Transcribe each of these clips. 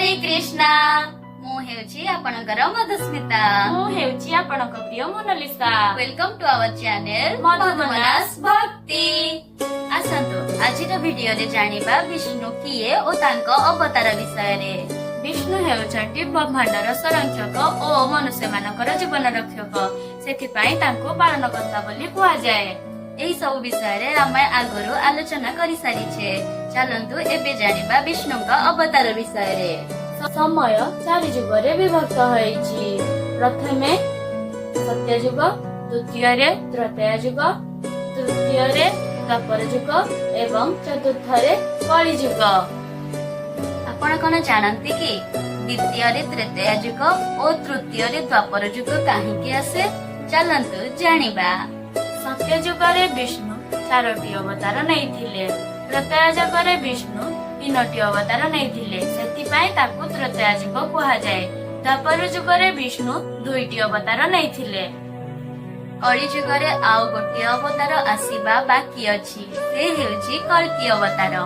हरे कृष्णा मु हेउची आपणकर मधुस्मिता मु हेउची आपणक प्रिय Monalisa. Welcome to our channel मधुमनास भक्ति। आसंतु आजिर वीडियो रे जानिबा विष्णु किए ओ तांको अवतार विषय रे। विष्णु हेउचंती ब्रह्मांडर संरक्षक ओ मनुष्य मानकर जीवन रक्षक, सेथिपाई तांको पालन कर्ता बोली कुआ जाए। एही सब विषय रे आमे आगरु आलोचना करि सारिछे। चलंतु एबे जानिबा विष्णुका अवतार विषय रे। समय चारि जुगरे विभक्त होइछि। प्रथमे सत्य जुग, द्वितीय रे त्रेता जुग, तृतीय रे द्वापर जुग एवं चतुर्थ रे कली जुग। आपण कोन जानନ୍ତି कि द्वितीय रे तृतीय जुग और तृतीय रे द्वापर जुग काहेकि आसे? चलंतु जानिबा। सत्य जुगरे विष्णु 4टी अवतार नैथिले। त्रेता जुगरे विष्णु 3टी अवतार नैथिले, सेथिपाई ताकू त्रेता जुग कुहा जाए। द्वापर जुगरे विष्णु 2टी अवतार नैथिले। कली जुगरे आउ गोटे अवतार आसीबा बाकी अछि, से हेउची कल्कि अवतार।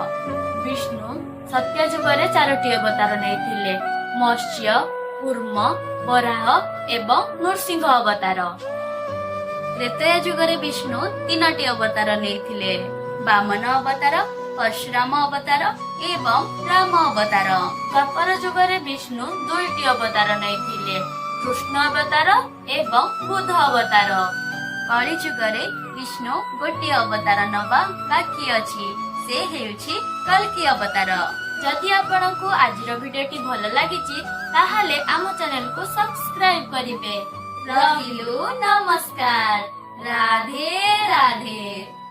विष्णु सत्य जुगरे 4टी अवतार नैथिले, मत्स्य, कूर्म, वराह एवं नृसिंह अवतार। त्रेता जुगरे विष्णु 3टी अवतार नैथिले, वामन अवतार, परशुराम अवतार एवं राम अवतार। द्वापर जुगरे विष्णु 2टी अवतार नैथिले, कृष्ण अवतार एवं बुद्ध अवतार। कली जुगरे विष्णु गोटे अवतार नबा बाकी अछि, से हेउची कल्कि अवतार। जदि आपनको आजिर भिडियोटी भल लागिछि ताहाले आम चैनल को सब्सक्राइब करिवे। रहिलु नमस्कार। राधे राधे।